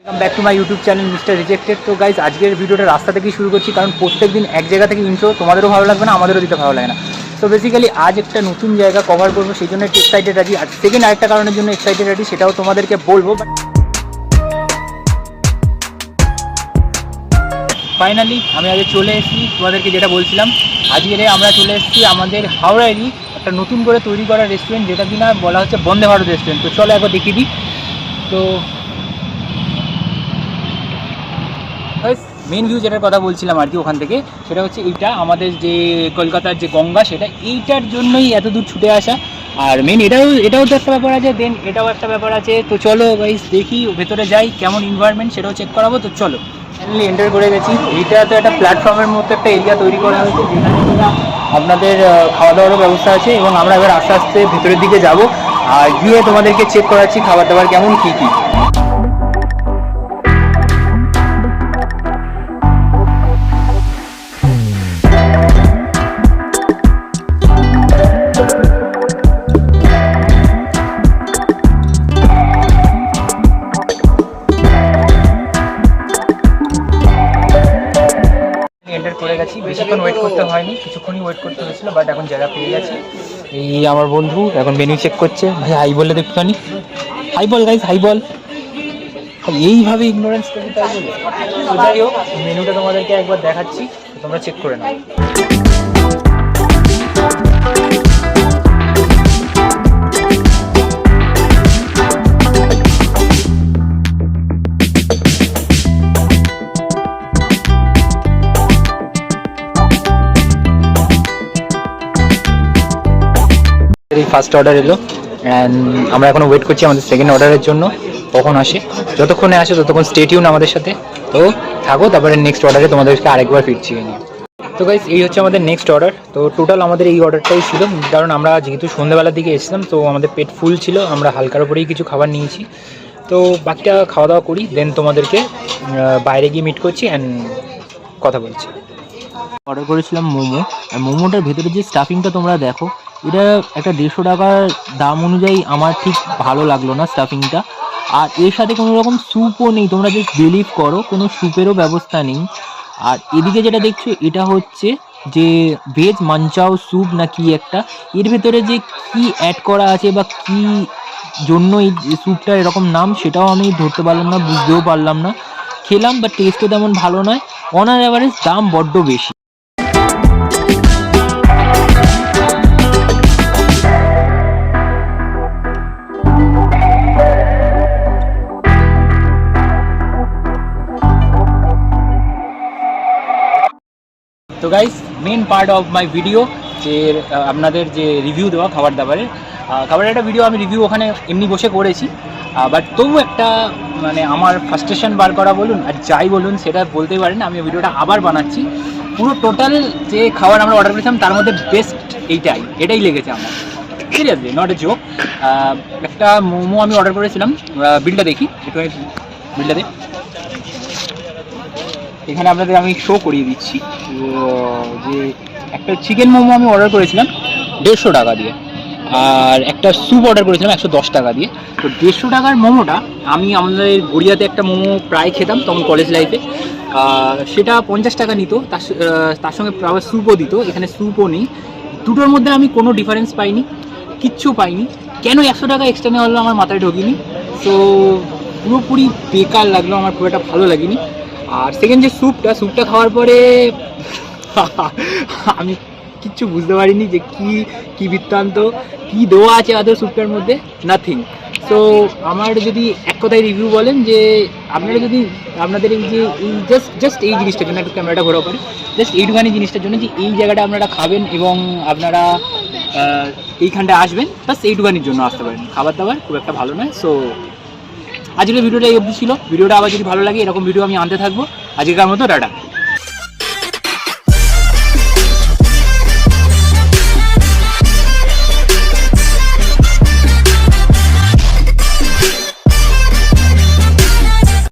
Welcome back to my YouTube channel mister rejected. তো guys আজকের ভিডিওটা রাস্তা থেকেই শুরু করছি, কারণ প্রত্যেক দিন এক জায়গা থেকে ইন্ট্রো তোমাদেরও ভালো লাগবে না, আমাদেরও দিতে ভালো লাগে না। তো বেসিক্যালি আজ একটা নতুন জায়গা কভার করবো, সেই জন্য একটু এক্সাইটেড আছি। আর সেকেন্ড আরেকটা কারণের জন্য এক্সাইটেড আছি, সেটাও তোমাদেরকে বলবো। ফাইনালি আমি আগে চলে এসেছি, তোমাদেরকে যেটা বলছিলাম, আজকে আমরা চলে এসেছি আমাদের হাওড়ারই একটা নতুন করে তৈরি করা রেস্টুরেন্ট, যেটা কিনা বলা হচ্ছে বন্দে ভারত রেস্টুরেন্ট। তো চলো একবার দেখিয়ে দিই। তো মেন ভিউ যেটার কথা বলছিলাম আর কি ওখান থেকে, সেটা হচ্ছে এইটা আমাদের যে কলকাতার যে গঙ্গা, সেটা এইটার জন্যই এত দূর ছুটে আসা। আর মেন এটাও তো একটা ব্যাপার আছে, দেন এটাও একটা ব্যাপার আছে। তো চলো গাইস দেখি ভেতরে যাই, কেমন এনভায়রনমেন্ট সেটাও চেক করাবো। তো চলো ফাইনালি এন্টার করে গেছি। এইটা তো একটা প্ল্যাটফর্মের মতো একটা এরিয়া তৈরি করা হয়েছে, যেখানে আপনাদের খাওয়া দাওয়ারও ব্যবস্থা আছে। এবং আমরা এবার আস্তে আস্তে ভেতরের দিকে যাব আর গিয়ে তোমাদেরকে চেক করাচ্ছি খাবার দাবার কেমন কী কী। এন্টার করে গেছি, বেশিক্ষণ ওয়েট করতে হয়নি, কিছুক্ষণই ওয়েট করতে হয়েছিল, বাট এখন জায়গা পেয়ে গেছি। এই আমার বন্ধু এখন মেনু চেক করছে। ভাই হাই বললে দেখতেখানি, হাই বল গাইস, হাই বল। এইভাবে ইগনোরেন্স করতে তাই বলে। তো যাই হোক, মেনুটা তোমাদেরকে একবার দেখাচ্ছি, তোমরা চেক করে নাও। এই ফার্স্ট অর্ডার এলো অ্যান্ড আমরা এখন ওয়েট করছি আমাদের সেকেন্ড অর্ডারের জন্য, কখন আসে। যতক্ষণে আসে ততক্ষণ স্টে টিউন আমাদের সাথে। তো থাকো, তারপরে নেক্সট অর্ডারে তোমাদেরকে আরেকবার ফিরছি নিয়ে। তো গাইস এই হচ্ছে আমাদের নেক্সট অর্ডার। তো টোটাল আমাদের এই অর্ডারটাই ছিল, কারণ আমরা যেহেতু সন্ধ্যেবেলার দিকে এসেছিলাম, তো আমাদের পেট ফুল ছিল, আমরা হালকার উপরেই কিছু খাবার নিয়েছি। তো বাকিটা খাওয়া দাওয়া করি, দেন তোমাদেরকে বাইরে গিয়ে মিট করছি অ্যান্ড কথা বলছি। অর্ডার করেছিলাম মোমো, আর মোমোটার ভেতরে যে স্টাফিংটা তোমরা দেখো, এটা একটা 150 টাকার দাম অনুযায়ী আমার ঠিক ভালো লাগলো না স্টাফিংটা। আর এর সাথে কোনো রকম স্যুপও নেই, তোমরা জাস্ট বিলিভ করো, কোনো স্যুপেরও ব্যবস্থা নেই। আর এদিকে যেটা দেখছো, এটা হচ্ছে যে ভেজ মাঞ্চাও স্যুপ না কি একটা, এর ভেতরে যে কি অ্যাড করা আছে বা কি জন্য এই স্যুপটার এরকম নাম, সেটাও আমি ধরতে পারলাম না, বুঝতেও পারলাম না। খেলাম, বাট টেস্টও তেমন ভালো নয়। অন অ্যান অ্যাভারেজ দাম বড্ড বেশি। তো guys main part of my video, যে আপনাদের যে রিভিউ দেওয়া খাবারের একটা ভিডিও, আমি রিভিউ ওখানে এমনি বসে করেছি, বাট তবু একটা মানে আমার ফার্স্টেশন বার করা বলুন আর যাই বলুন, সেটা বলতেই পারেন। আমি ভিডিওটা আবার বানাচ্ছি। পুরো টোটাল যে খাবার আমরা অর্ডার করেছিলাম, তার মধ্যে বেস্ট এটাই লেগেছে আমার, সিরিয়াসলি, নট এ জোক। একটা মোমো আমি অর্ডার করেছিলাম, বিলটা দেখি একটু, বিলটা দিই। এখানে আপনাদের আমি শো করিয়ে দিচ্ছি যে একটা চিকেন মোমো আমি অর্ডার করেছিলাম 150 টাকা দিয়ে, আর একটা স্যুপ অর্ডার করেছিলাম 110 টাকা দিয়ে। তো 150 টাকার মোমোটা আমি আমাদের গড়িয়াতে একটা মোমো প্রায় খেতাম তখন কলেজ লাইফে, সেটা 50 টাকা নিত, তার সঙ্গে আবার স্যুপও দিত। এখানে স্যুপও নেই। দুটোর মধ্যে আমি কোনো ডিফারেন্স পাইনি, কিচ্ছু পাইনি। কেন 100 টাকা এক্সট্রা নেওয়া হলো আমার মাথায় ঢোকেনি। সো পুরোপুরি বেকার লাগলো, আমার খুব একটা ভালো লাগেনি। আর সেকেন্ড যে স্যুপটা খাওয়ার পরে আমি কিচ্ছু বুঝতে পারিনি যে কি বৃত্তান্ত, কি দেওয়া আছে আদৌ স্যুপটার মধ্যে, নাথিং। সো আমার যদি এক কথায় রিভিউ বলেন, যে আপনারা যদি আপনাদের এই যে এই জাস্ট এই জিনিসটার জন্য, একটু ক্যামেরাটা ঘোরাও পারে, জাস্ট এইটুখানি জিনিসটার জন্য, যে এই জায়গাটা আপনারা খাবেন এবং আপনারা এইখানটা আসবেন, বাস এইটুখানির জন্য আসতে পারেন। খাবার দাবার খুব একটা ভালো নয়। সো আজকের ভিডিওটা এই অবধি ছিল। ভিডিওটা আবার যদি ভালো লাগে, এরকম ভিডিও আমি আনতে থাকবো। আজকের মতো টাটা।